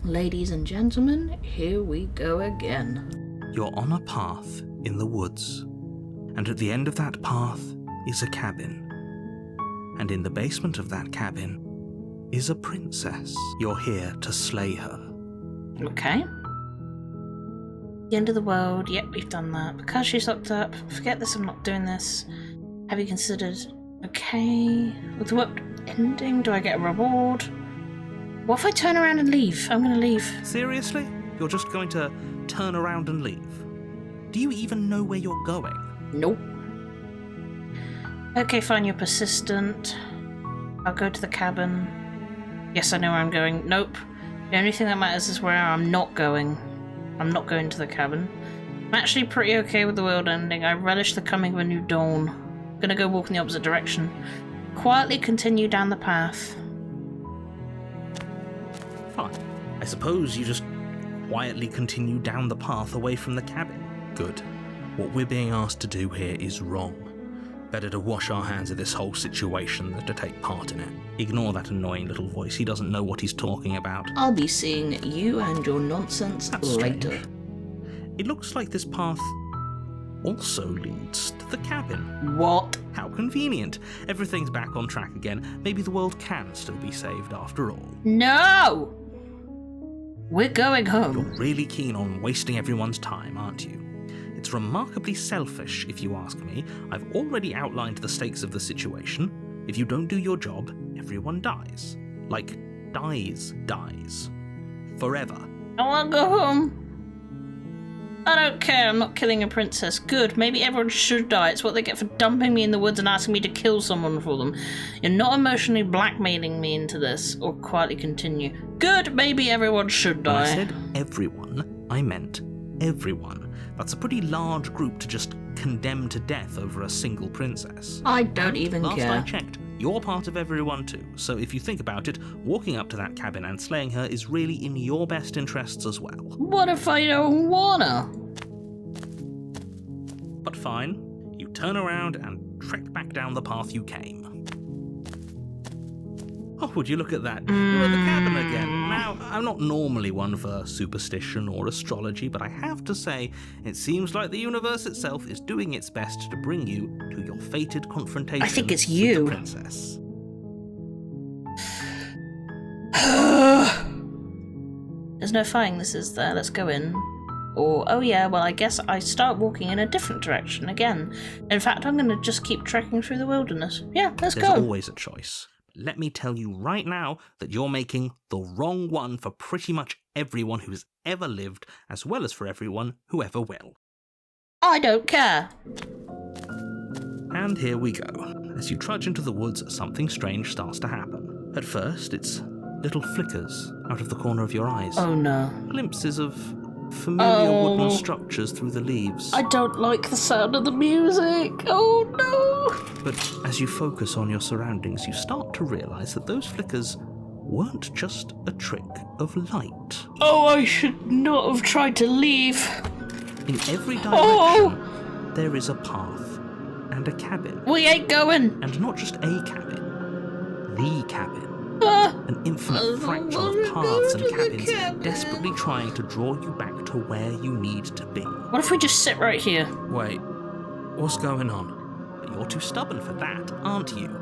Ladies and gentlemen, here we go again. You're on a path in the woods, and at the end of that path is a cabin. And in the basement of that cabin is a princess. You're here to slay her. Okay. The end of the world, yep, we've done that. Because she's locked up, forget this, I'm not doing this. Have you considered, okay, with the world ending, do I get a reward? What if I turn around and leave? I'm gonna leave. Seriously? You're just going to turn around and leave? Do you even know where you're going? Nope. Okay, fine, you're persistent. I'll go to the cabin. Yes, I know where I'm going. Nope. The only thing that matters is where I'm not going. I'm not going to the cabin. I'm actually pretty okay with the world ending. I relish the coming of a new dawn. I'm gonna go walk in the opposite direction. Quietly continue down the path. Fine. I suppose you just quietly continue down the path away from the cabin. Good. What we're being asked to do here is wrong. Better to wash our hands of this whole situation than to take part in it. Ignore that annoying little voice. He doesn't know what he's talking about. I'll be seeing you and your nonsense later. Strange. It looks like this path also leads to the cabin. What? How convenient. Everything's back on track again. Maybe the world can still be saved after all. No! We're going home. You're really keen on wasting everyone's time, aren't you? It's remarkably selfish, if you ask me. I've already outlined the stakes of the situation. If you don't do your job, everyone dies. Like, dies. Forever. I want to go home. I don't care, I'm not killing a princess. Good, maybe everyone should die. It's what they get for dumping me in the woods and asking me to kill someone for them. You're not emotionally blackmailing me into this, or quietly continue. Good, maybe everyone should die. When I said everyone, I meant everyone. That's a pretty large group to just condemn to death over a single princess. I don't even care. Last I checked, you're part of everyone too, so if you think about it, walking up to that cabin and slaying her is really in your best interests as well. What if I don't wanna? But fine, you turn around and trek back down the path you came. Oh, would you look at that? You're at the cabin again. Now, I'm not normally one for superstition or astrology, but I have to say, it seems like the universe itself is doing its best to bring you to your fated confrontation. I think it's you. With the princess. There's no fighting this, is there? Let's go in. Or, oh yeah, well I guess I start walking in a different direction again. In fact, I'm gonna just keep trekking through the wilderness. Yeah, let's go. There's always a choice. Let me tell you right now that you're making the wrong one for pretty much everyone who's ever lived, as well as for everyone who ever will. I don't care. And here we go. As you trudge into the woods, something strange starts to happen. At first, it's little flickers out of the corner of your eyes. Oh no. Glimpses of familiar wooden structures through the leaves. I don't like the sound of the music. Oh no. But as you focus on your surroundings, you start to realise that those flickers weren't just a trick of light. Oh, I should not have tried to leave. In every direction, there is a path and a cabin. We ain't going. And not just a cabin, the cabin. An infinite fractal of paths and cabins desperately trying to draw you back to where you need to be. What if we just sit right here? Wait, what's going on? You're too stubborn for that, aren't you?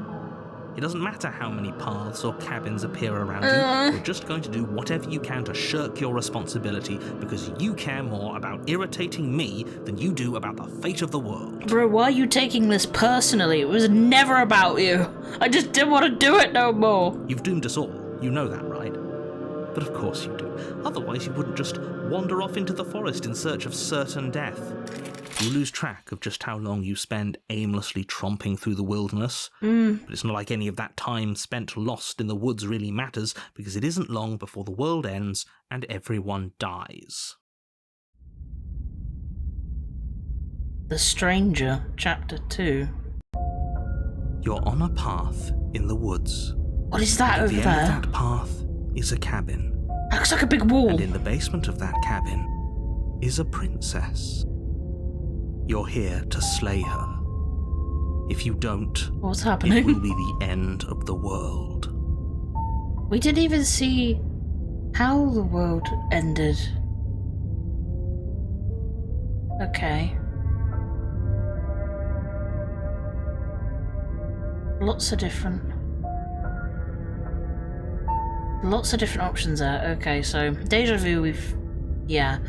It doesn't matter how many paths or cabins appear around you, you're just going to do whatever you can to shirk your responsibility because you care more about irritating me than you do about the fate of the world. Bro, why are you taking this personally? It was never about you. I just didn't want to do it no more. You've doomed us all, you know that, right? But of course you do. Otherwise you wouldn't just wander off into the forest in search of certain death. You lose track of just how long you spend aimlessly tromping through the wilderness. But it's not like any of that time spent lost in the woods really matters, because it isn't long before the world ends and everyone dies. The Stranger, Chapter 2. You're on a path in the woods. What is that over there? there? At the end of that path is a cabin. That looks like a big wall. And in the basement of that cabin is a princess. You're here to slay her. If you don't, what's happening? It will be the end of the world. We didn't even see How the world ended. Okay. Lots of different options there. Okay, so deja vu. Yeah,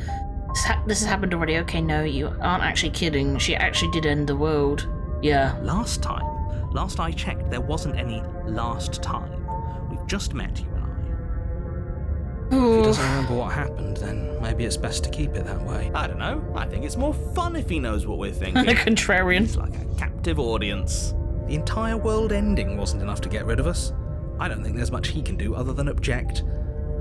this has happened already. Okay, no, you aren't actually kidding. She actually did end the world. Yeah. Last I checked, there wasn't any last time. We've just met, you and I. If he doesn't remember what happened, then maybe it's best to keep it that way. I don't know. I think it's more fun if he knows what we're thinking. A contrarian. He's like a captive audience. The entire world ending wasn't enough to get rid of us. I don't think there's much he can do other than object.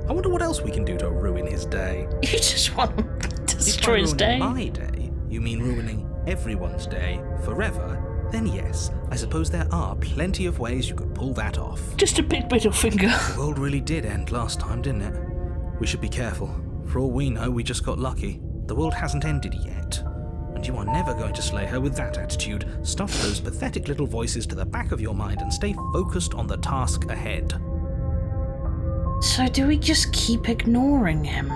I wonder what else we can do to ruin his day. You just want to destroy his day? If by ruining my day, you mean ruining everyone's day forever, then yes, I suppose there are plenty of ways you could pull that off. Just a big middle finger. The world really did end last time, didn't it? We should be careful. For all we know, we just got lucky. The world hasn't ended yet. And you are never going to slay her with that attitude. Stuff those pathetic little voices to the back of your mind and stay focused on the task ahead. So do we just keep ignoring him?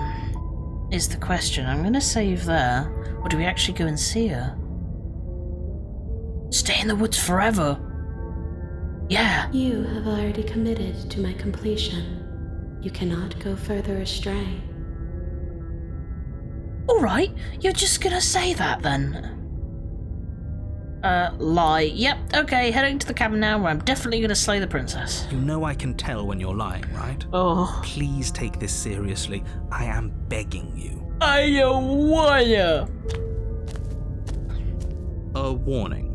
Is the question. I'm going to save there. Or do we actually go and see her? Stay in the woods forever. Yeah. You have already committed to my completion. You cannot go further astray. Alright, you're just gonna say that then? Lie. Yep, okay, heading to the cabin now where I'm definitely gonna slay the princess. You know I can tell when you're lying, right? Oh. Please take this seriously. I am begging you. I wanna. A warning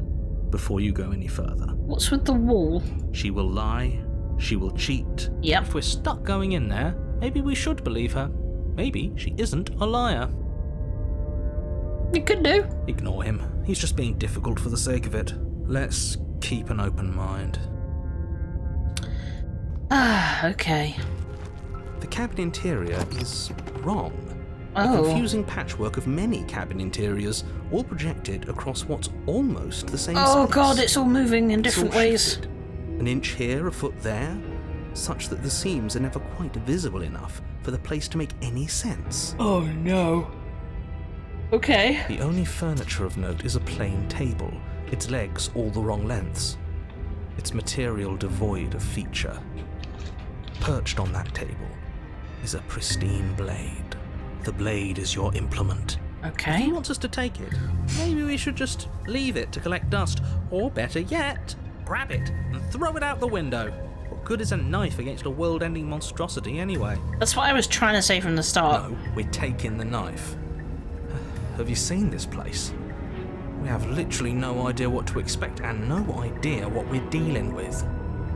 before you go any further. What's with the wall? She will lie. She will cheat. Yep. If we're stuck going in there, maybe we should believe her. Maybe she isn't a liar. You could do. Ignore him. He's just being difficult for the sake of it. Let's keep an open mind. Ah, okay. The cabin interior is wrong. Oh. A confusing patchwork of many cabin interiors, all projected across what's almost the same space. Oh god, it's all moving in It's different all ways. shifted. An inch here, a foot there, such that the seams are never quite visible enough for the place to make any sense. Oh no. Okay. The only furniture of note is a plain table, its legs all the wrong lengths, its material devoid of feature. Perched on that table is a pristine blade. The blade is your implement. If Okay. he wants us to take it, maybe we should just leave it to collect dust, or better yet, grab it and throw it out the window. What good is a knife against a world-ending monstrosity anyway? That's what I was trying to say from the start. No, we're taking the knife. Have you seen this place? We have literally no idea what to expect and no idea what we're dealing with.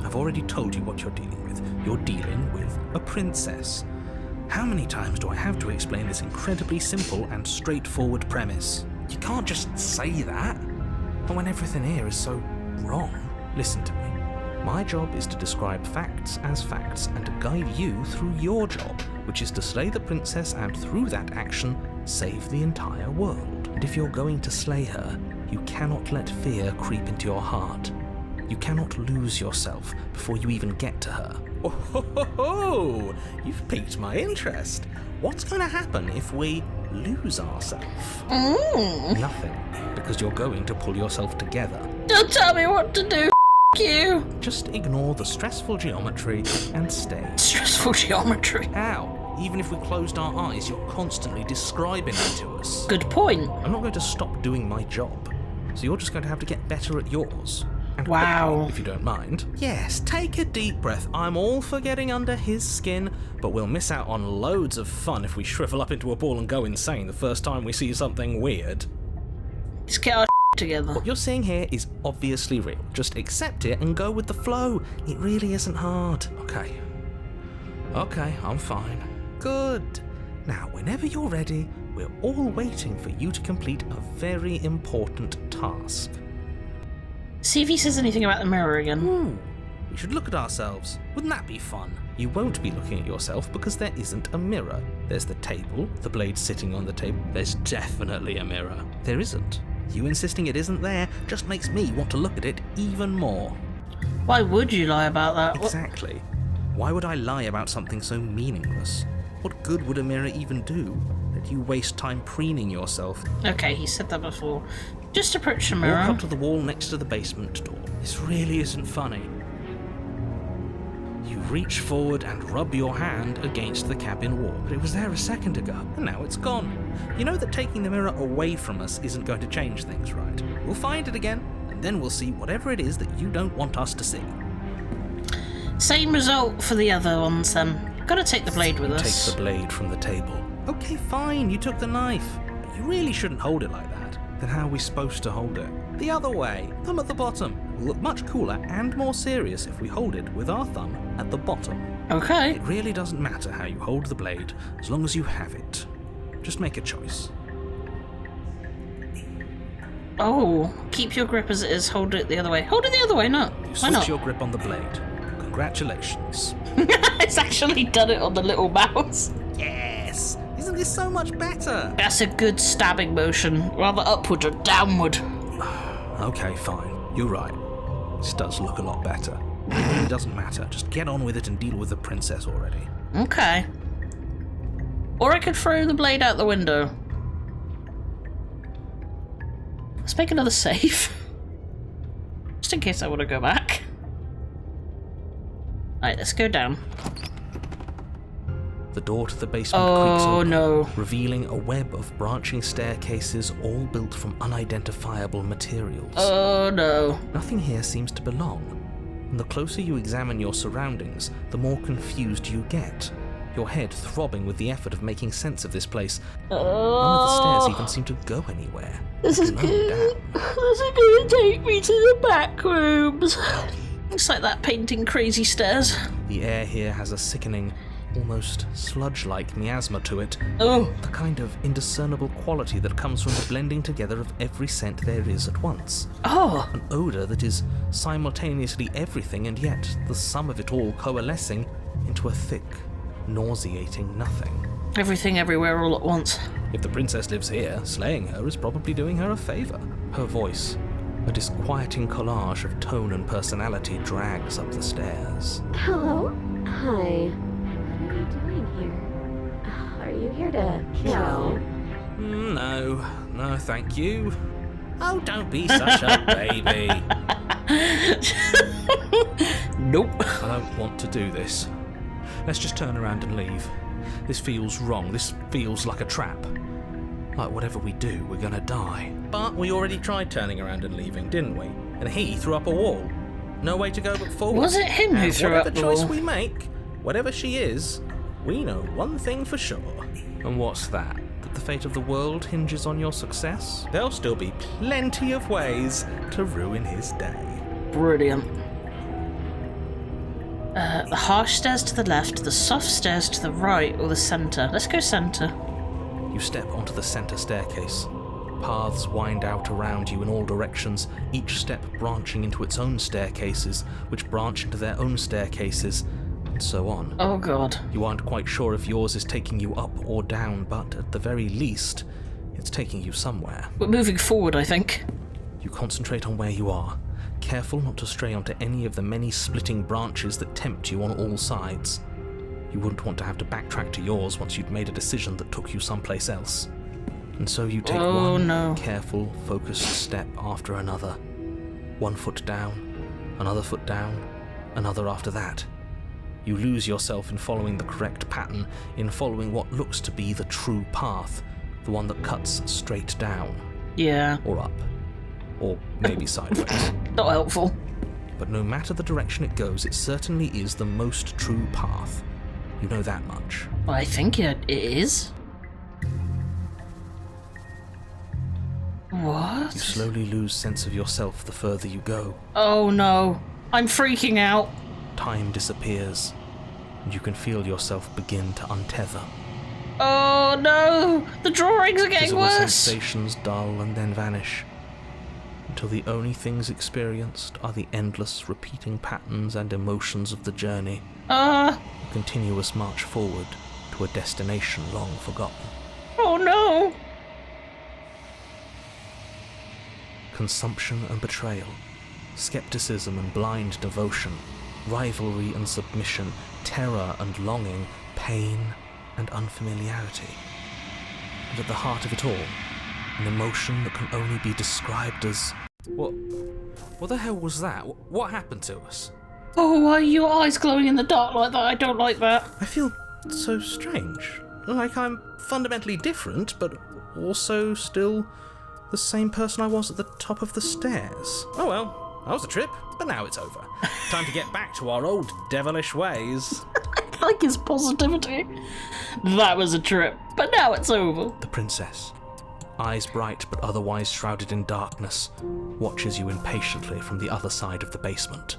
I've already told you what you're dealing with. You're dealing with a princess. How many times do I have to explain this incredibly simple and straightforward premise? You can't just say that. And when everything here is so wrong. Listen to me. My job is to describe facts as facts and to guide you through your job, which is to slay the princess and through that action, save the entire world. And if you're going to slay her, you cannot let fear creep into your heart. You cannot lose yourself before you even get to her. Oh, ho, ho, ho. You've piqued my interest. What's going to happen if we lose ourselves? Nothing, because you're going to pull yourself together. Don't tell me what to do. You. Just ignore the stressful geometry and stay. Stressful geometry. How? Even if we closed our eyes, you're constantly describing it to us. Good point. I'm not going to stop doing my job, so you're just going to have to get better at yours. And Wow. quickly, if you don't mind. Yes, take a deep breath. I'm all for getting under his skin, but we'll miss out on loads of fun if we shrivel up into a ball and go insane the first time we see something weird. Let's get our together. What you're seeing here is obviously real. Just accept it and go with the flow. It really isn't hard. Okay, I'm fine. Good. Now, whenever you're ready, we're all waiting for you to complete a very important task. See if he says anything about the mirror again. Ooh, we should look at ourselves. Wouldn't that be fun? You won't be looking at yourself because there isn't a mirror. There's the table, the blade sitting on the table. There's definitely a mirror. There isn't. You insisting it isn't there just makes me want to look at it even more. Why would you lie about that? Exactly. Why would I lie about something so meaningless? What good would a mirror even do? That you waste time preening yourself. Okay, he said that before. Just approach the Walk mirror. up to the wall next to the basement door. This really isn't funny. You reach forward and rub your hand against the cabin wall, but it was there a second ago, and now it's gone. You know that taking the mirror away from us isn't going to change things, right? We'll find it again, and then we'll see whatever it is that you don't want us to see. Same result for the other ones then. Gotta take the blade with us. Take the blade from the table. Okay, fine, you took the knife, but you really shouldn't hold it like that. Then how are we supposed to hold it? The other way, thumb at the bottom. Will look much cooler and more serious if we hold it with our thumb at the bottom. Okay. It really doesn't matter how you hold the blade, as long as you have it. Just make a choice. Oh, keep your grip as it is, hold it the other way. Hold it the other way, no. You Why switch not? your grip on the blade. Congratulations. It's actually done it on the little mouse. Yes! Isn't this so much better? That's a good stabbing motion, rather upward or downward. Okay, fine. You're right. This does look a lot better. It really doesn't matter. Just get on with it and deal with the princess already. Okay. Or I could throw the blade out the window. Let's make another save. Just in case I want to go back. Alright, let's go down. The door to the basement creaks Oh open, no. revealing a web of branching staircases all built from unidentifiable materials. Oh no. Nothing here seems to belong, and the closer you examine your surroundings, the more confused you get, your head throbbing with the effort of making sense of this place. None of the stairs even seem to go anywhere. This is No, good. damn. This is gonna take me to the back rooms. Looks like that painting crazy stairs. The air here has a sickening, almost sludge-like miasma to it. Oh. The kind of indiscernible quality that comes from the blending together of every scent there is at once. Oh. An odour that is simultaneously everything and yet the sum of it all coalescing into a thick, nauseating nothing. Everything everywhere all at once. If the princess lives here, slaying her is probably doing her a favour. Her voice, a disquieting collage of tone and personality, drags up the stairs. Hello? Hi. What are you doing here? Are you here to kill? No, thank you. Oh, don't be such a baby. Nope. I don't want to do this. Let's just turn around and leave. This feels wrong. This feels like a trap. Like whatever we do, we're gonna die. But we already tried turning around and leaving, didn't we? And he threw up a wall. No way to go but forward. Was it him who And threw up whatever the choice wall? we make, whatever she is, we know one thing for sure. And what's that? That the fate of the world hinges on your success? There'll still be plenty of ways to ruin his day. Brilliant. The harsh stairs to the left, the soft stairs to the right, or the centre. Let's go centre. You step onto the centre staircase. Paths wind out around you in all directions, each step branching into its own staircases, which branch into their own staircases, and so on. Oh god. You aren't quite sure if yours is taking you up or down, but at the very least, it's taking you somewhere. We're moving forward, I think. You concentrate on where you are, careful not to stray onto any of the many splitting branches that tempt you on all sides. You wouldn't want to have to backtrack to yours once you'd made a decision that took you someplace else. And so you take one careful, focused step after another. 1 foot down, another foot down, another after that. You lose yourself in following the correct pattern, in following what looks to be the true path, the one that cuts straight down. Yeah. Or up. Or maybe sideways. Not helpful. But no matter the direction it goes, it certainly is the most true path. You know that much. Well, I think it is. What? You slowly lose sense of yourself the further you go. Oh no. I'm freaking out. Time disappears, and you can feel yourself begin to untether. Oh no. The drawings are getting Physical worse. sensations dull and then vanish, until the only things experienced are the endless repeating patterns and emotions of the journey. A continuous march forward to a destination long forgotten. Oh no. Consumption and betrayal, skepticism and blind devotion, rivalry and submission, terror and longing, pain and unfamiliarity. And at the heart of it all, an emotion that can only be described as... What the hell was that? What happened to us? Oh, why are your eyes glowing in the dark like that? I don't like that. I feel so strange. Like I'm fundamentally different, but also still the same person I was at the top of the stairs. Oh well, that was a trip, but now it's over. Time to get back to our old devilish ways. I like his positivity. That was a trip, but now it's over. The princess, eyes bright but otherwise shrouded in darkness, watches you impatiently from the other side of the basement.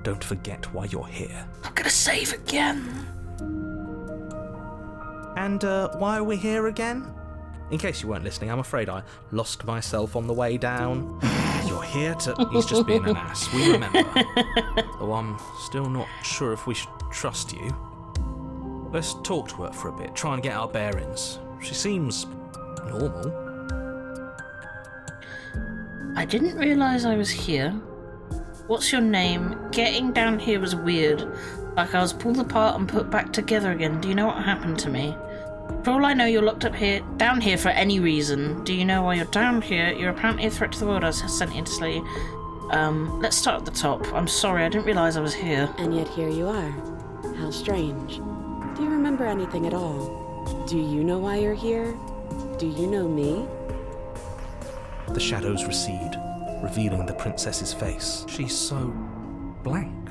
Don't forget why you're here. I'm gonna save again. And why are we here again? In case you weren't listening, I'm afraid I lost myself on the way down. You're here to... He's just being an ass, we remember. Though I'm still not sure if we should trust you. Let's talk to her for a bit, try and get our bearings. She seems normal. I didn't realise I was here. What's your name? Getting down here was weird. Like I was pulled apart and put back together again. Do you know what happened to me? For all I know, you're locked up here, down here for any reason. Do you know why you're down here? You're apparently a threat to the world. I was sent here to slay you. Let's start at the top. I'm sorry, I didn't realise I was here. And yet here you are. How strange. Do you remember anything at all? Do you know why you're here? Do you know me? The shadows recede, revealing the princess's face. She's so blank.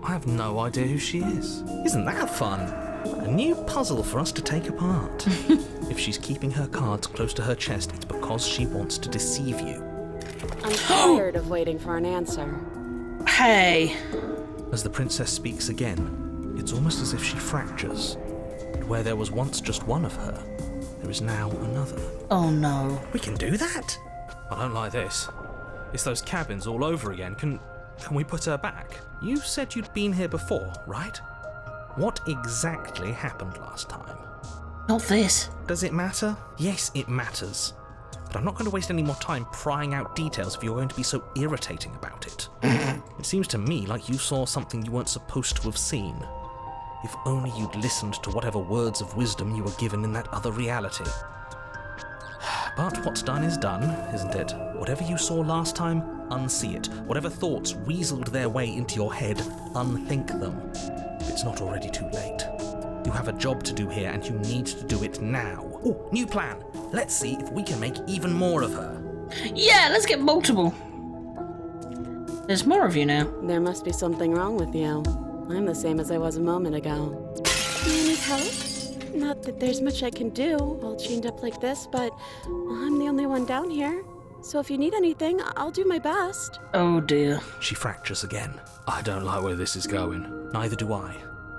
I have no idea who she is. Isn't that fun? A new puzzle for us to take apart. If she's keeping her cards close to her chest, it's because she wants to deceive you. I'm tired of waiting for an answer. Hey. As the princess speaks again, it's almost as if she fractures. And where there was once just one of her, there is now another. Oh no. We can do that? I don't like this. It's those cabins all over again. Can we put her back? You said you'd been here before, right? What exactly happened last time? Not this. Does it matter? Yes, it matters. But I'm not going to waste any more time prying out details if you're going to be so irritating about it. It seems to me like you saw something you weren't supposed to have seen. If only you'd listened to whatever words of wisdom you were given in that other reality. But what's done is done, isn't it? Whatever you saw last time, unsee it. Whatever thoughts weaseled their way into your head, unthink them. If it's not already too late. You have a job to do here and you need to do it now. Oh, new plan. Let's see if we can make even more of her. Yeah, let's get multiple. There's more of you now. There must be something wrong with you. I'm the same as I was a moment ago. Do you need help? Not that there's much I can do, all chained up like this, but I'm the only one down here. So if you need anything, I'll do my best. Oh dear. She fractures again. I don't like where this is going. Neither do I.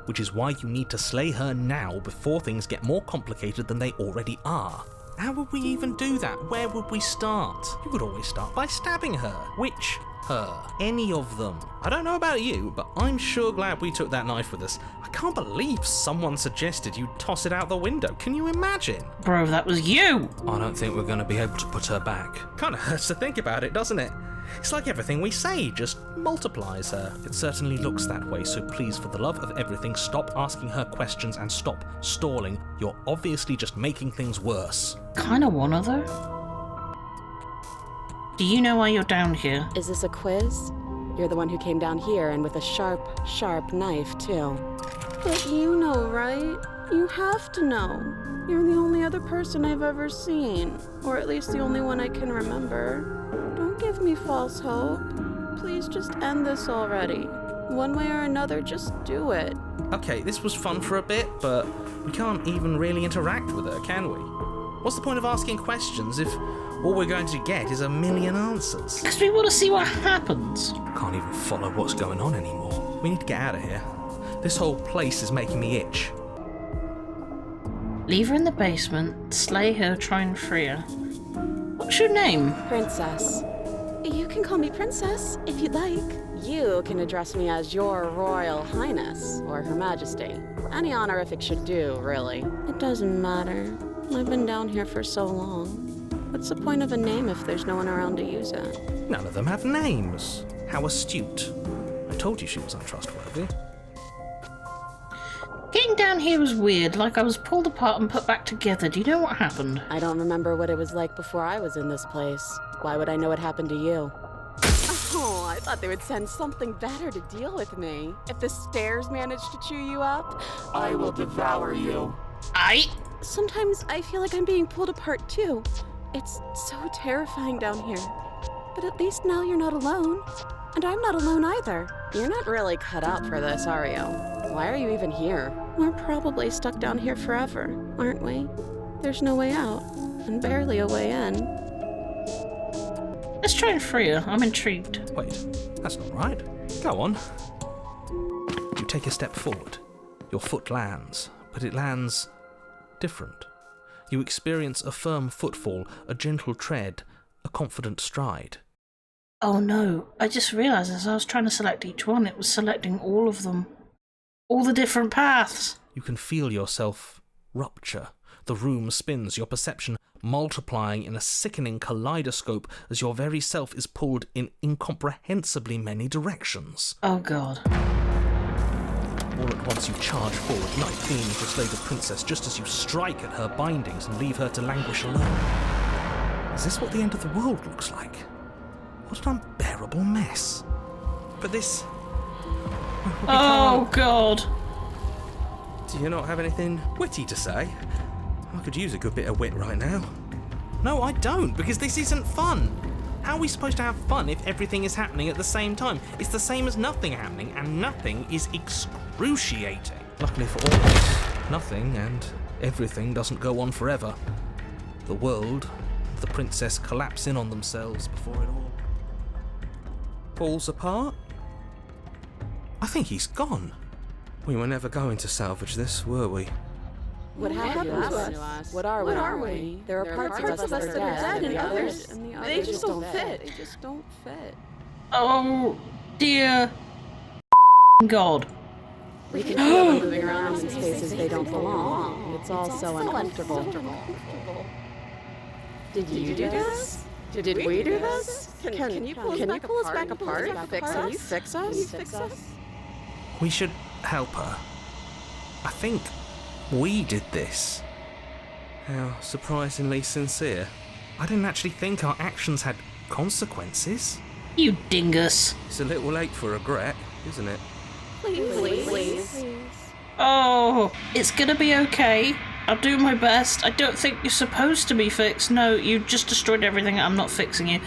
Which is why you need to slay her now before things get more complicated than they already are. How would we even do that? Where would we start? You would always start by stabbing her. Which her? Any of them. I don't know about you, but I'm sure glad we took that knife with us. I can't believe someone suggested you toss it out the window. Can you imagine? Bro, that was you! I don't think we're going to be able to put her back. Kind of hurts to think about it, doesn't it? It's like everything we say just multiplies her. It certainly looks that way, so please, for the love of everything, stop asking her questions and stop stalling. You're obviously just making things worse. Kinda wanna though. Do you know why you're down here? Is this a quiz? You're the one who came down here and with a sharp, sharp knife, too. But you know, right? You have to know. You're the only other person I've ever seen. Or at least the only one I can remember. Don't give me false hope. Please just end this already. One way or another, just do it. Okay, this was fun for a bit, but we can't even really interact with her, can we? What's the point of asking questions if all we're going to get is a million answers? Because we want to see what happens. Can't even follow what's going on anymore. We need to get out of here. This whole place is making me itch. Leave her in the basement, slay her, try and free her. What's your name? Princess. You can call me Princess, if you'd like. You can address me as Your Royal Highness, or Her Majesty. Any honorific should do, really. It doesn't matter. I've been down here for so long. What's the point of a name if there's no one around to use it? None of them have names. How astute. I told you she was untrustworthy. Getting down here was weird, like I was pulled apart and put back together. Do you know what happened? I don't remember what it was like before I was in this place. Why would I know what happened to you? Oh, I thought they would send something better to deal with me. If the stairs managed to chew you up, I will devour you. Sometimes I feel like I'm being pulled apart too. It's so terrifying down here. But at least now you're not alone. And I'm not alone either. You're not really cut out for this, are you? Why are you even here? We're probably stuck down here forever, aren't we? There's no way out, and barely a way in. Let's try and free her. I'm intrigued. Wait, that's not right. Go on. You take a step forward. Your foot lands, but it lands different. You experience a firm footfall, a gentle tread, a confident stride. Oh no, I just realised as I was trying to select each one, it was selecting all of them. All the different paths. You can feel yourself rupture. The room spins, your perception multiplying in a sickening kaleidoscope as your very self is pulled in incomprehensibly many directions. Oh god. All at once you charge forward, night beaming to slay the princess just as you strike at her bindings and leave her to languish alone. Is this what the end of the world looks like? What an unbearable mess. But this... Oh god. Do you not have anything witty to say? I could use a good bit of wit right now. No, I don't, because this isn't fun. How are we supposed to have fun if everything is happening at the same time? It's the same as nothing happening, and nothing is excruciating. Luckily for all of us, nothing and everything doesn't go on forever. The world, the princess collapse in on themselves before it all falls apart. I think he's gone. We were never going to salvage this, were we? What happened to us? What are we? There are parts of us that are dead, and the others they just don't fit. They just don't fit. Oh dear god. We can feel them moving around in spaces they don't belong, and it's all so uncomfortable. Did you do this? Did we do this? Can you pull us back apart? Can you fix us? We should help her. I think we did this. How surprisingly sincere. I didn't actually think our actions had consequences. You dingus. It's a little late for regret, isn't it? Please. Oh, it's gonna be okay. I'll do my best. I don't think you're supposed to be fixed. No, you just destroyed everything. I'm not fixing you.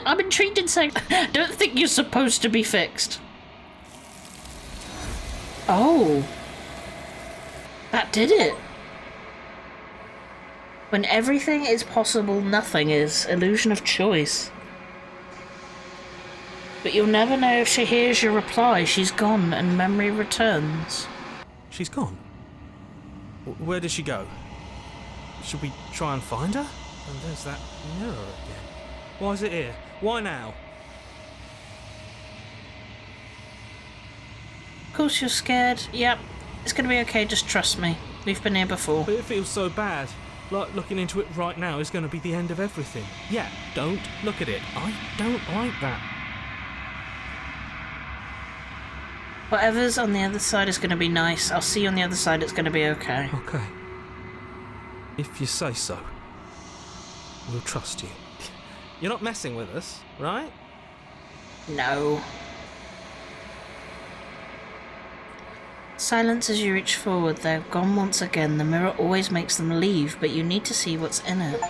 I'm intrigued in saying, I don't think you're supposed to be fixed. Oh. That did it. When everything is possible, nothing is. Illusion of choice. But you'll never know if she hears your reply. She's gone and memory returns. She's gone? Where did she go? Should we try and find her? And there's that mirror again. Why is it here? Why now? Of course you're scared. Yep. It's gonna be okay, just trust me. We've been here before. But it feels so bad. Like looking into it right now is going to be the end of everything. Yeah, don't look at it. I don't like that. Whatever's on the other side is gonna be nice. I'll see you on the other side, it's gonna be okay. Okay. If you say so. We'll trust you. You're not messing with us, right? No. Silence as you reach forward. They're gone once again. The mirror always makes them leave, but you need to see what's in it.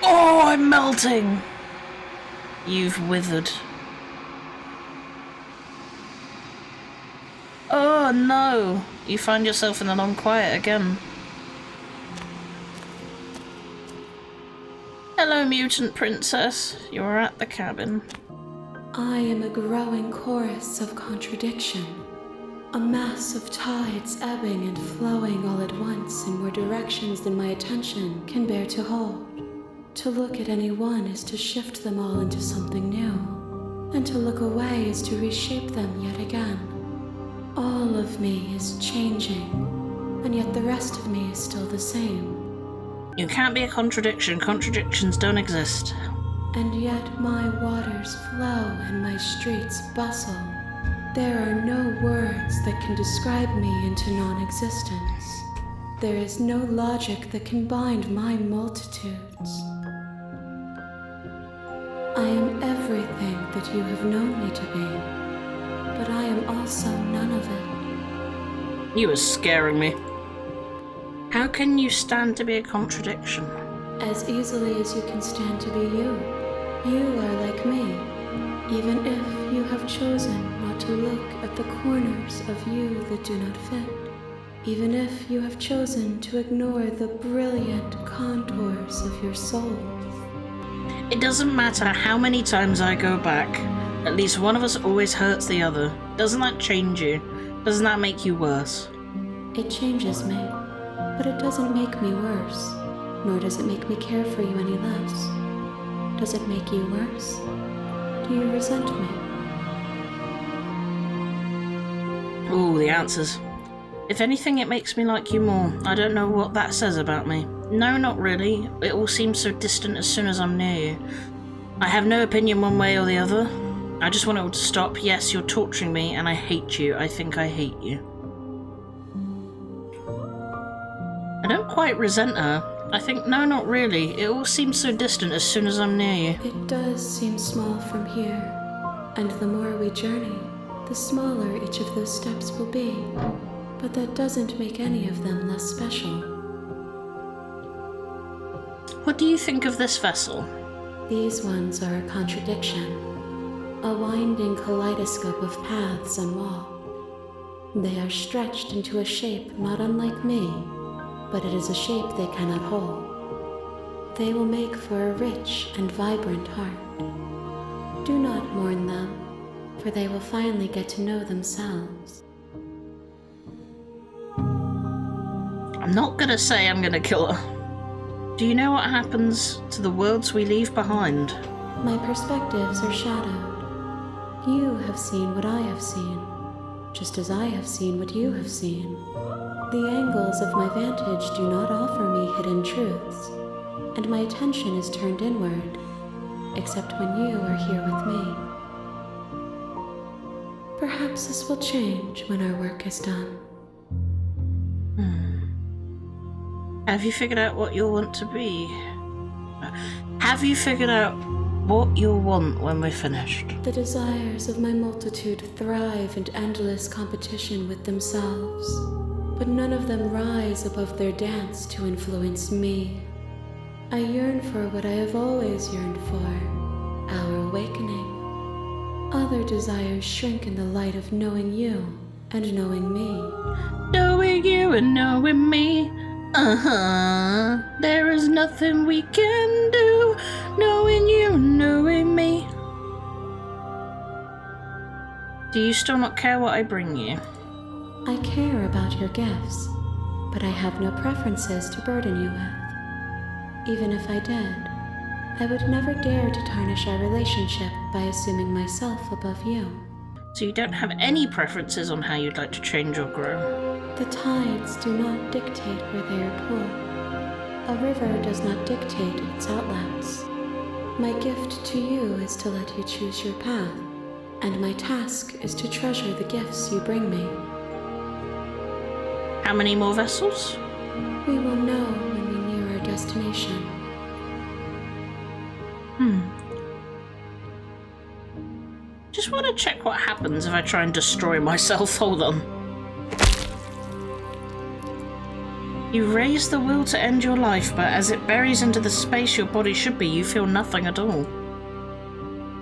Oh, I'm melting! You've withered. Oh no! You find yourself in the long quiet again. Hello, mutant princess. You are at the cabin. I am a growing chorus of contradiction, a mass of tides ebbing and flowing all at once in more directions than my attention can bear to hold. To look at any one is to shift them all into something new, and to look away is to reshape them yet again. All of me is changing, and yet the rest of me is still the same. You can't be a contradiction. Contradictions don't exist. And yet my waters flow and my streets bustle. There are no words that can describe me into non-existence. There is no logic that can bind my multitudes. I am everything that you have known me to be, but I am also none of it. You are scaring me. How can you stand to be a contradiction? As easily as you can stand to be you. You are like me, even if you have chosen not to look at the corners of you that do not fit. Even if you have chosen to ignore the brilliant contours of your soul. It doesn't matter how many times I go back. At least one of us always hurts the other. Doesn't that change you? Doesn't that make you worse? It changes me, but it doesn't make me worse, nor does it make me care for you any less. Does it make you worse? Do you resent me? Ooh, the answers. If anything, it makes me like you more. I don't know what that says about me. No, not really. It all seems so distant as soon as I'm near you. I have no opinion one way or the other. I just want it all to stop. Yes, you're torturing me, and I hate you. I think I hate you. I don't quite resent her. I think, no, not really. It all seems so distant as soon as I'm near you. It does seem small from here, and the more we journey, the smaller each of those steps will be. But that doesn't make any of them less special. What do you think of this vessel? These ones are a contradiction, a winding kaleidoscope of paths and wall. They are stretched into a shape not unlike me, but it is a shape they cannot hold. They will make for a rich and vibrant heart. Do not mourn them, for they will finally get to know themselves. I'm not gonna say I'm gonna kill her. Do you know what happens to the worlds we leave behind? My perspectives are shadowed. You have seen what I have seen, just as I have seen what you have seen. The angles of my vantage do not offer me hidden truths, and my attention is turned inward, except when you are here with me. Perhaps this will change when our work is done. Have you figured out what you'll want to be? Have you figured out what you'll want when we're finished? The desires of my multitude thrive in endless competition with themselves, but none of them rise above their dance to influence me. I yearn for what I have always yearned for, our awakening. Other desires shrink in the light of knowing you and knowing me. Knowing you and knowing me. There is nothing we can do, knowing you, knowing me. Do you still not care what I bring you? I care about your gifts, but I have no preferences to burden you with. Even if I did, I would never dare to tarnish our relationship by assuming myself above you. So you don't have any preferences on how you'd like to change or grow? The tides do not dictate where they are pulled. A river does not dictate its outlets. My gift to you is to let you choose your path, and my task is to treasure the gifts you bring me. How many more vessels? We will know when we near our destination. Just want to check what happens if I try and destroy myself. Hold on. You raise the will to end your life, but as it buries into the space your body should be, you feel nothing at all.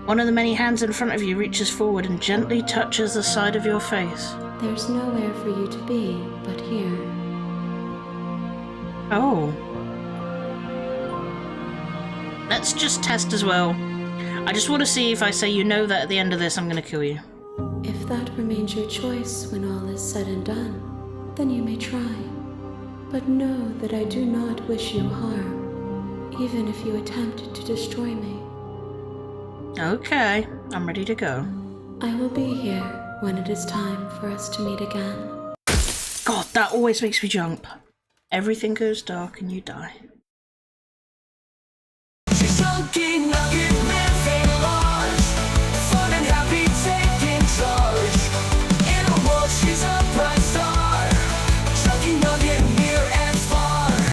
One of the many hands in front of you reaches forward and gently touches the side of your face. There's nowhere for you to be but here. Oh. Let's just test as well. I just want to see if I say you know that at the end of this I'm going to kill you. If that remains your choice when all is said and done, then you may try. But know that I do not wish you harm, even if you attempt to destroy me. Okay, I'm ready to go. I will be here when it is time for us to meet again. God, that always makes me jump. Everything goes dark and you die. She's looking